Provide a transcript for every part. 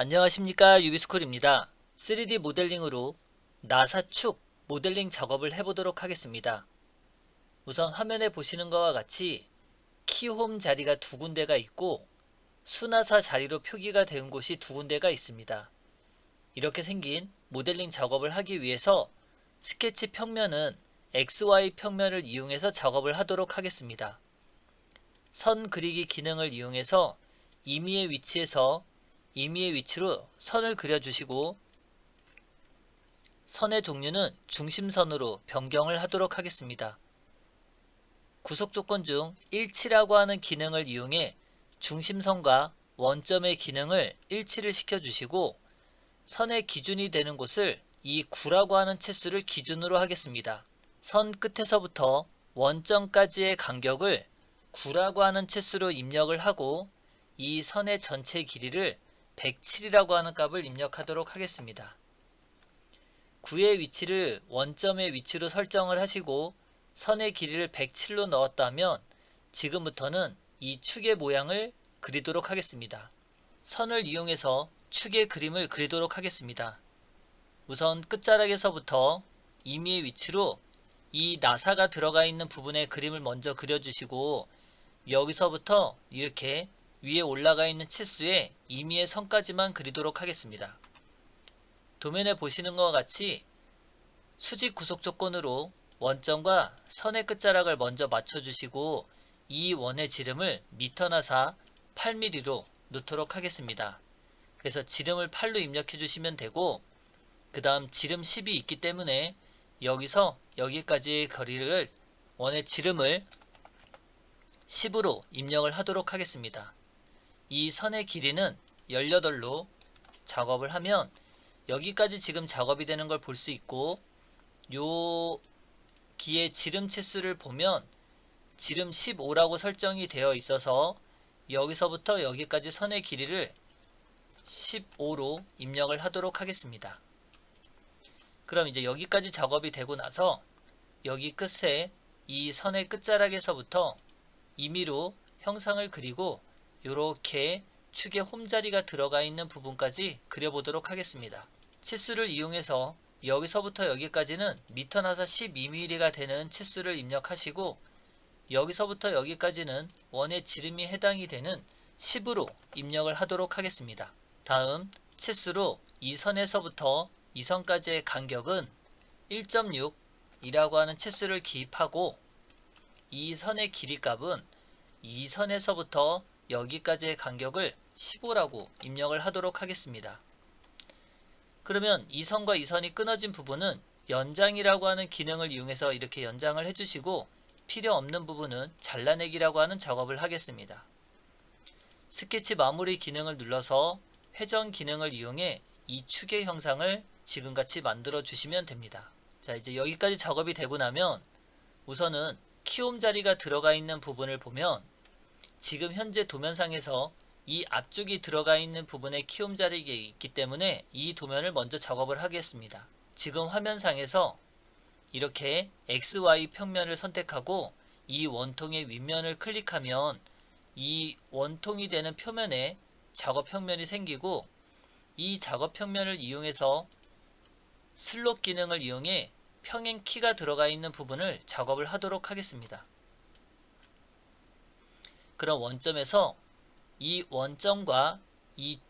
안녕하십니까, 유비스쿨입니다. 3D 모델링으로 나사 축 모델링 작업을 해보도록 하겠습니다. 우선 화면에 보시는 것과 같이 키홈 자리가 두 군데가 있고 수나사 자리로 표기가 된 곳이 두 군데가 있습니다. 이렇게 생긴 모델링 작업을 하기 위해서 스케치 평면은 XY 평면을 이용해서 작업을 하도록 하겠습니다. 선 그리기 기능을 이용해서 임의의 위치에서 임의의 위치로 선을 그려주시고 선의 종류는 중심선으로 변경을 하도록 하겠습니다. 구속 조건 중 일치라고 하는 기능을 이용해 중심선과 원점의 기능을 일치를 시켜주시고 선의 기준이 되는 곳을 이 9라고 하는 치수를 기준으로 하겠습니다. 선 끝에서부터 원점까지의 간격을 9라고 하는 치수로 입력을 하고 이 선의 전체 길이를 107이라고 하는 값을 입력하도록 하겠습니다. 9의 위치를 원점의 위치로 설정을 하시고 선의 길이를 107로 넣었다면 지금부터는 이 축의 모양을 그리도록 하겠습니다. 선을 이용해서 축의 그림을 그리도록 하겠습니다. 우선 끝자락에서부터 임의의 위치로 이 나사가 들어가 있는 부분의 그림을 먼저 그려주시고 여기서부터 이렇게 위에 올라가 있는 치수에 임의의 선까지만 그리도록 하겠습니다. 도면에 보시는 것과 같이 수직 구속 조건으로 원점과 선의 끝자락을 먼저 맞춰주시고 이 원의 지름을 미터나사 8mm로 놓도록 하겠습니다. 그래서 지름을 8로 입력해 주시면 되고 그 다음 지름 10이 있기 때문에 여기서 여기까지의 거리를 원의 지름을 10으로 입력을 하도록 하겠습니다. 이 선의 길이는 18로 작업을 하면 여기까지 지금 작업이 되는 걸 볼 수 있고 여기의 지름 치수를 보면 지름 15라고 설정이 되어 있어서 여기서부터 여기까지 선의 길이를 15로 입력을 하도록 하겠습니다. 그럼 이제 여기까지 작업이 되고 나서 여기 끝에 이 선의 끝자락에서부터 임의로 형상을 그리고 이렇게 축의 홈자리가 들어가 있는 부분까지 그려보도록 하겠습니다. 치수를 이용해서 여기서부터 여기까지는 미터나사 12mm가 되는 치수를 입력하시고 여기서부터 여기까지는 원의 지름이 해당이 되는 10으로 입력을 하도록 하겠습니다. 다음 치수로 이 선에서부터 이 선까지의 간격은 1.6이라고 하는 치수를 기입하고 이 선의 길이 값은 이 선에서부터 여기까지의 간격을 15라고 입력을 하도록 하겠습니다. 그러면 이 선과 이 선이 끊어진 부분은 연장이라고 하는 기능을 이용해서 이렇게 연장을 해주시고 필요 없는 부분은 잘라내기라고 하는 작업을 하겠습니다. 스케치 마무리 기능을 눌러서 회전 기능을 이용해 이 축의 형상을 지금같이 만들어 주시면 됩니다. 자, 이제 여기까지 작업이 되고 나면 우선은 키홈 자리가 들어가 있는 부분을 보면 지금 현재 도면상에서 이 앞쪽이 들어가 있는 부분에 키홈 자리가 있기 때문에 이 도면을 먼저 작업을 하겠습니다. 지금 화면상에서 이렇게 XY 평면을 선택하고 이 원통의 윗면을 클릭하면 이 원통이 되는 표면에 작업 평면이 생기고 이 작업 평면을 이용해서 슬롯 기능을 이용해 평행 키가 들어가 있는 부분을 작업을 하도록 하겠습니다. 그럼 원점에서 이 원점과 이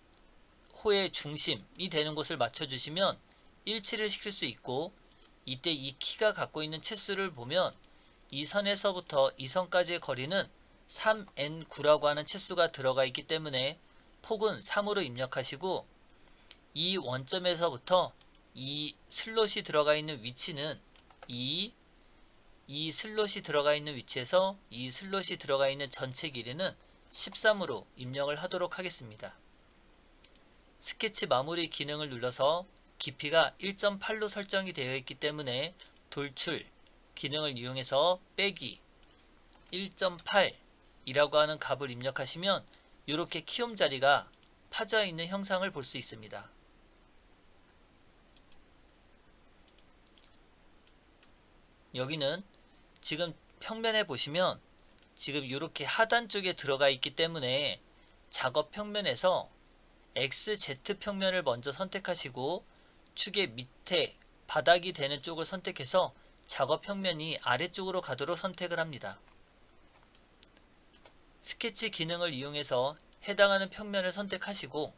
호의 중심이 되는 곳을 맞춰주시면 일치를 시킬 수 있고 이때 이 키가 갖고 있는 치수를 보면 이 선에서부터 이 선까지의 거리는 3n9라고 하는 치수가 들어가 있기 때문에 폭은 3으로 입력하시고 이 원점에서부터 이 슬롯이 들어가 있는 위치는 이 슬롯이 들어가 있는 위치에서 이 슬롯이 들어가 있는 전체 길이는 13으로 입력을 하도록 하겠습니다. 스케치 마무리 기능을 눌러서 깊이가 1.8로 설정이 되어 있기 때문에 돌출 기능을 이용해서 빼기 1.8이라고 하는 값을 입력하시면 이렇게 키홈 자리가 파져 있는 형상을 볼 수 있습니다. 여기는 지금 평면에 보시면 지금 이렇게 하단 쪽에 들어가 있기 때문에 작업 평면에서 XZ 평면을 먼저 선택하시고 축의 밑에 바닥이 되는 쪽을 선택해서 작업 평면이 아래쪽으로 가도록 선택을 합니다. 스케치 기능을 이용해서 해당하는 평면을 선택하시고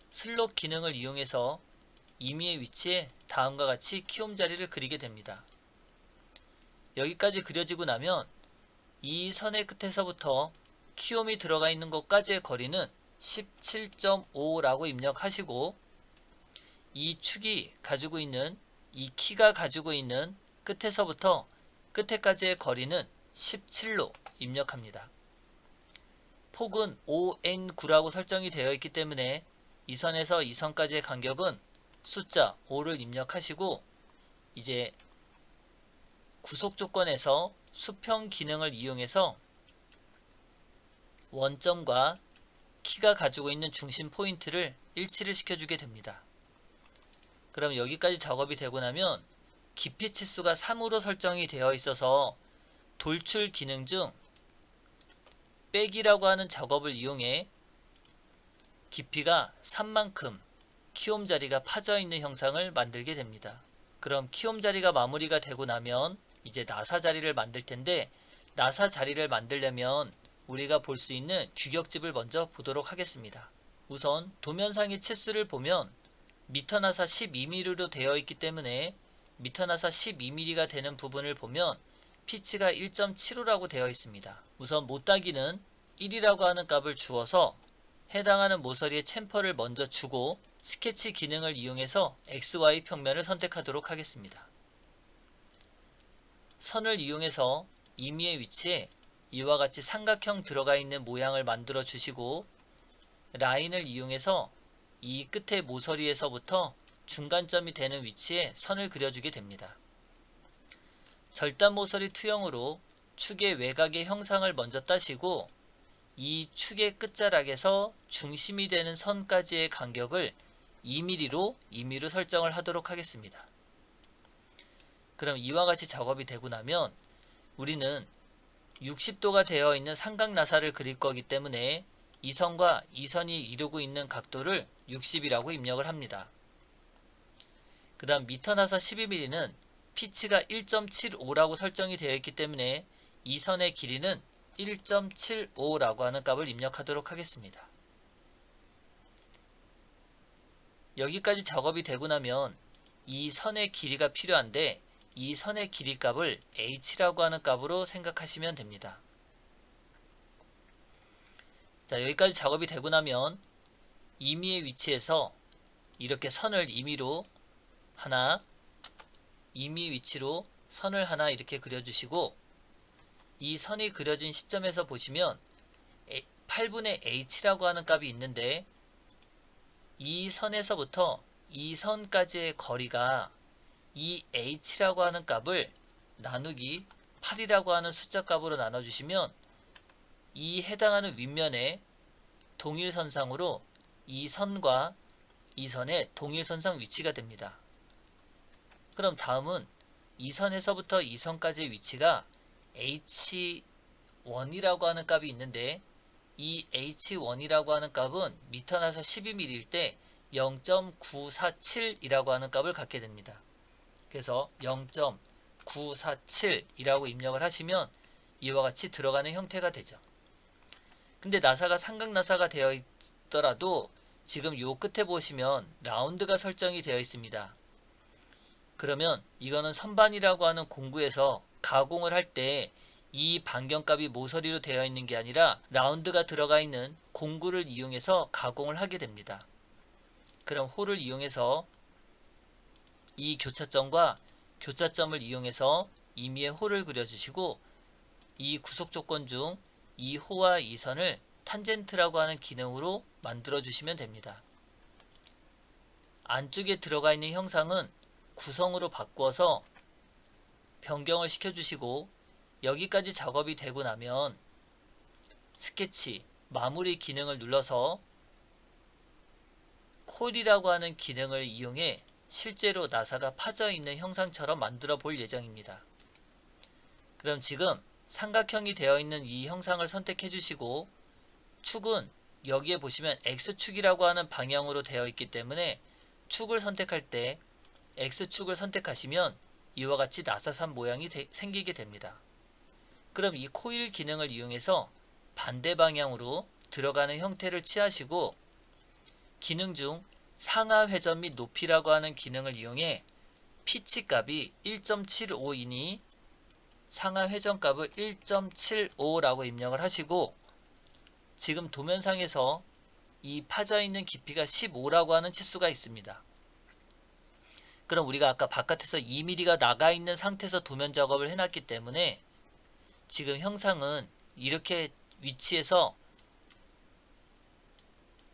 슬롯 기능을 이용해서 임의의 위치에 다음과 같이 키움 자리를 그리게 됩니다. 여기까지 그려지고 나면 이 선의 끝에서부터 키움이 들어가 있는 곳까지의 거리는 17.5라고 입력하시고 이 축이 가지고 있는 이 키가 가지고 있는 끝에서부터 끝에까지의 거리는 17로 입력합니다. 폭은 5n9라고 설정이 되어 있기 때문에 이 선에서 이 선까지의 간격은 숫자 5를 입력하시고 이제 구속 조건에서 수평 기능을 이용해서 원점과 키가 가지고 있는 중심 포인트를 일치를 시켜주게 됩니다. 그럼 여기까지 작업이 되고 나면 깊이 치수가 3으로 설정이 되어 있어서 돌출 기능 중 빼기라고 하는 작업을 이용해 깊이가 3만큼 키움 자리가 파져 있는 형상을 만들게 됩니다. 그럼 키움 자리가 마무리가 되고 나면 이제 나사 자리를 만들 텐데 나사 자리를 만들려면 우리가 볼 수 있는 규격집을 먼저 보도록 하겠습니다. 우선 도면상의 치수를 보면 미터 나사 12mm로 되어 있기 때문에 미터 나사 12mm가 되는 부분을 보면 피치가 1.75라고 되어 있습니다. 우선 못따기는 1이라고 하는 값을 주어서 해당하는 모서리의 챔퍼를 먼저 주고 스케치 기능을 이용해서 XY 평면을 선택하도록 하겠습니다. 선을 이용해서 임의의 위치에 이와 같이 삼각형 들어가 있는 모양을 만들어 주시고 라인을 이용해서 이 끝의 모서리에서부터 중간점이 되는 위치에 선을 그려주게 됩니다. 절단 모서리 투영으로 축의 외곽의 형상을 먼저 따시고 이 축의 끝자락에서 중심이 되는 선까지의 간격을 2mm로 설정을 하도록 하겠습니다. 그럼 이와 같이 작업이 되고 나면 우리는 60도가 되어 있는 삼각 나사를 그릴 거기 때문에 이 선과 이 선이 이루고 있는 각도를 60이라고 입력을 합니다. 그 다음 미터 나사 12mm는 피치가 1.75라고 설정이 되어 있기 때문에 이 선의 길이는 1.75라고 하는 값을 입력하도록 하겠습니다. 여기까지 작업이 되고 나면 이 선의 길이가 필요한데 이 선의 길이 값을 h라고 하는 값으로 생각하시면 됩니다. 자, 여기까지 작업이 되고 나면 임의의 위치에서 이렇게 선을 임의로 하나, 임의 위치로 선을 하나 이렇게 그려주시고 이 선이 그려진 시점에서 보시면 8분의 h라고 하는 값이 있는데 이 선에서부터 이 선까지의 거리가 이 h라고 하는 값을 나누기 8이라고 하는 숫자 값으로 나눠주시면 이 해당하는 윗면에 동일선상으로 이 선과 이 선의 동일선상 위치가 됩니다. 그럼 다음은 이 선에서부터 이 선까지의 위치가 h1이라고 하는 값이 있는데 이 h1이라고 하는 값은 미터 나사 12mm일 때 0.947이라고 하는 값을 갖게 됩니다. 그래서 0.947이라고 입력을 하시면 이와 같이 들어가는 형태가 되죠. 근데 나사가 삼각 나사가 되어 있더라도 지금 요 끝에 보시면 라운드가 설정이 되어 있습니다. 그러면 이거는 선반이라고 하는 공구에서 가공을 할 때 이 반경값이 모서리로 되어 있는 게 아니라 라운드가 들어가 있는 공구를 이용해서 가공을 하게 됩니다. 그럼 홀을 이용해서 이 교차점과 교차점을 이용해서 임의의 홀을 그려주시고 이 구속 조건 중 이 호와 이 선을 탄젠트라고 하는 기능으로 만들어 주시면 됩니다. 안쪽에 들어가 있는 형상은 구성으로 바꾸어서 변경을 시켜주시고 여기까지 작업이 되고 나면 스케치 마무리 기능을 눌러서 콜이라고 하는 기능을 이용해 실제로 나사가 파져 있는 형상처럼 만들어 볼 예정입니다. 그럼 지금 삼각형이 되어 있는 이 형상을 선택해 주시고 축은 여기에 보시면 X축이라고 하는 방향으로 되어 있기 때문에 축을 선택할 때 X축을 선택하시면 이와 같이 나사산 모양이 생기게 됩니다. 그럼 이 코일 기능을 이용해서 반대 방향으로 들어가는 형태를 취하시고 기능 중 상하 회전 및 높이라고 하는 기능을 이용해 피치 값이 1.75이니 상하 회전 값을 1.75라고 입력을 하시고 지금 도면상에서 이 파져 있는 깊이가 15라고 하는 치수가 있습니다. 그럼 우리가 아까 바깥에서 2mm가 나가 있는 상태에서 도면 작업을 해놨기 때문에 지금 형상은 이렇게 위치에서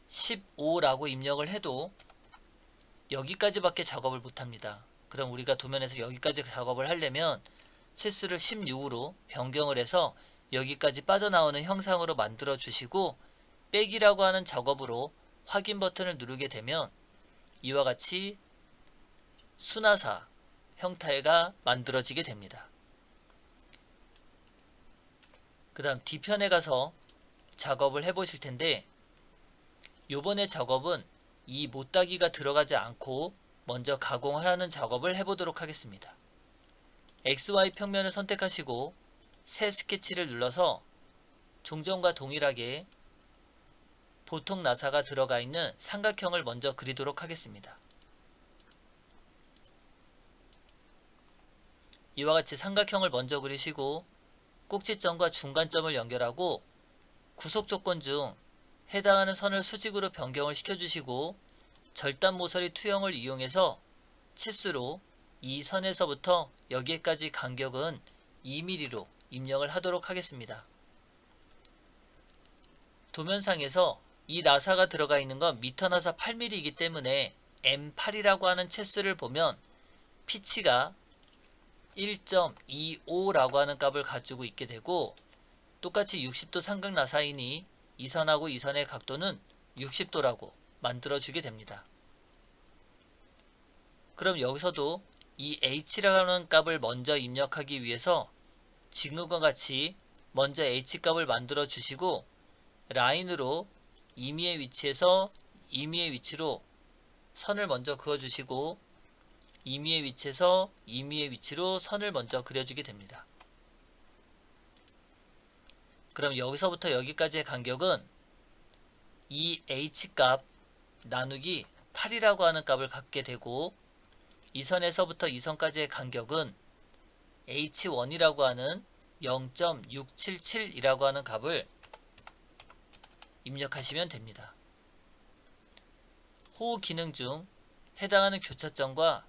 15라고 입력을 해도 여기까지밖에 작업을 못합니다. 그럼 우리가 도면에서 여기까지 작업을 하려면 치수를 16으로 변경을 해서 여기까지 빠져나오는 형상으로 만들어 주시고 빼기라고 하는 작업으로 확인 버튼을 누르게 되면 이와 같이 수나사 형태가 만들어지게 됩니다. 그 다음 뒤편에 가서 작업을 해 보실 텐데 요번에 작업은 이 못따기가 들어가지 않고 먼저 가공하는 작업을 해보도록 하겠습니다. XY 평면을 선택하시고 새 스케치를 눌러서 종전과 동일하게 보통 나사가 들어가 있는 삼각형을 먼저 그리도록 하겠습니다. 이와 같이 삼각형을 먼저 그리시고 꼭지점과 중간점을 연결하고 구속 조건 중 해당하는 선을 수직으로 변경을 시켜주시고 절단 모서리 투영을 이용해서 치수로 이 선에서부터 여기까지 간격은 2mm로 입력을 하도록 하겠습니다. 도면상에서 이 나사가 들어가 있는 건 미터 나사 8mm이기 때문에 M8이라고 하는 치수를 보면 피치가 1.25라고 하는 값을 가지고 있게 되고 똑같이 60도 삼각 나사이니 이 선하고 이 선의 각도는 60도라고 만들어주게 됩니다. 그럼 여기서도 이 H라는 값을 먼저 입력하기 위해서 지금과 같이 먼저 H값을 만들어 주시고 라인으로 2미의 위치에서 2미의 위치로 선을 먼저 그어 주시고 2미의 위치에서 2미의 위치로 선을 먼저 그려주게 됩니다. 그럼 여기서부터 여기까지의 간격은 이 H값 나누기 8이라고 하는 값을 갖게 되고 이 선에서부터 이 선까지의 간격은 H1이라고 하는 0.677이라고 하는 값을 입력하시면 됩니다. 호 기능 중 해당하는 교차점과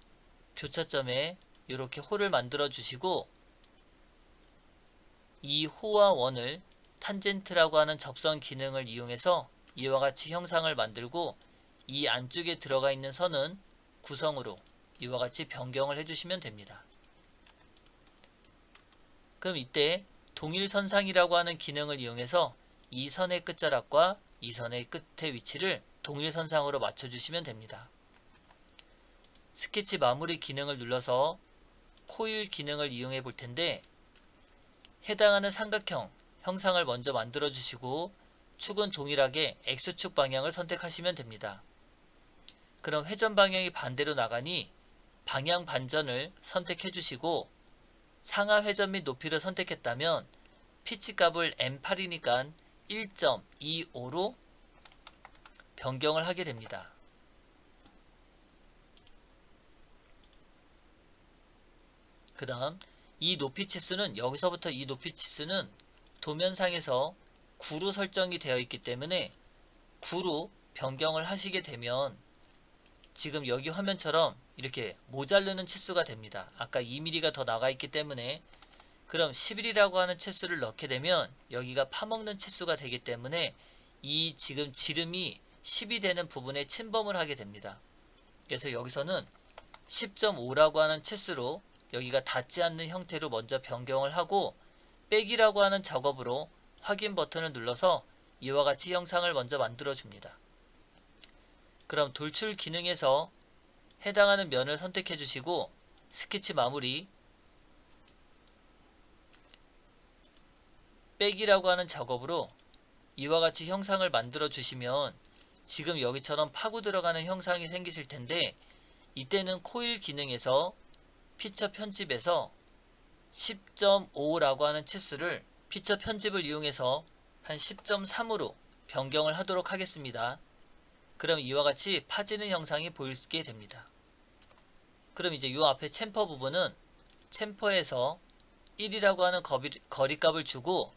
교차점에 이렇게 호를 만들어 주시고 이 호와 원을 탄젠트라고 하는 접선 기능을 이용해서 이와 같이 형상을 만들고 이 안쪽에 들어가 있는 선은 구성으로 이와 같이 변경을 해주시면 됩니다. 그럼 이때 동일선상이라고 하는 기능을 이용해서 이 선의 끝자락과 이 선의 끝의 위치를 동일선상으로 맞춰주시면 됩니다. 스케치 마무리 기능을 눌러서 코일 기능을 이용해 볼 텐데 해당하는 삼각형 형상을 먼저 만들어 주시고 축은 동일하게 X축 방향을 선택하시면 됩니다. 그럼 회전 방향이 반대로 나가니 방향 반전을 선택해 주시고 상하 회전 및 높이를 선택했다면 피치 값을 M8이니까 1.25로 변경을 하게 됩니다. 그 다음 이 높이 치수는 여기서부터 이 높이 치수는 도면상에서 9로 설정이 되어 있기 때문에 9로 변경을 하시게 되면 지금 여기 화면처럼 이렇게 모자르는 치수가 됩니다. 아까 2mm가 더 나가 있기 때문에 그럼 11이라고 하는 치수를 넣게 되면 여기가 파먹는 치수가 되기 때문에 이 지금 지름이 10이 되는 부분에 침범을 하게 됩니다. 그래서 여기서는 10.5라고 하는 치수로 여기가 닿지 않는 형태로 먼저 변경을 하고 빼기라고 하는 작업으로 확인 버튼을 눌러서 이와 같이 형상을 먼저 만들어 줍니다. 그럼 돌출 기능에서 해당하는 면을 선택해 주시고 스케치 마무리 빼기라고 하는 작업으로 이와 같이 형상을 만들어 주시면 지금 여기처럼 파고 들어가는 형상이 생기실 텐데, 이때는 코일 기능에서 피처 편집에서 10.5라고 하는 치수를 피처 편집을 이용해서 한 10.3으로 변경을 하도록 하겠습니다. 그럼 이와 같이 파지는 형상이 보이게 됩니다. 그럼 이제 이 앞에 챔퍼 부분은 챔퍼에서 1이라고 하는 거리값을 주고,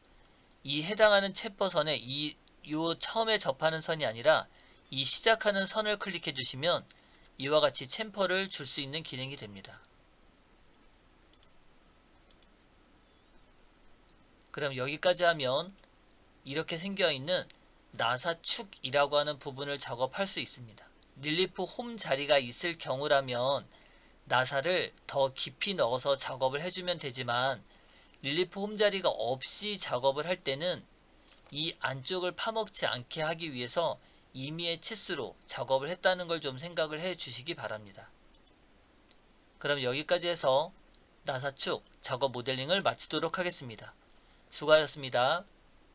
이 해당하는 챔퍼선에 요 처음에 접하는 선이 아니라 이 시작하는 선을 클릭해 주시면 이와 같이 챔퍼를 줄 수 있는 기능이 됩니다. 그럼 여기까지 하면 이렇게 생겨있는 나사 축이라고 하는 부분을 작업할 수 있습니다. 릴리프 홈 자리가 있을 경우라면 나사를 더 깊이 넣어서 작업을 해주면 되지만, 릴리프 홈 자리가 없이 작업을 할 때는 이 안쪽을 파먹지 않게 하기 위해서 임의의 치수로 작업을 했다는 걸 좀 생각을 해 주시기 바랍니다. 그럼 여기까지 해서 나사축 작업 모델링을 마치도록 하겠습니다. 수고하셨습니다.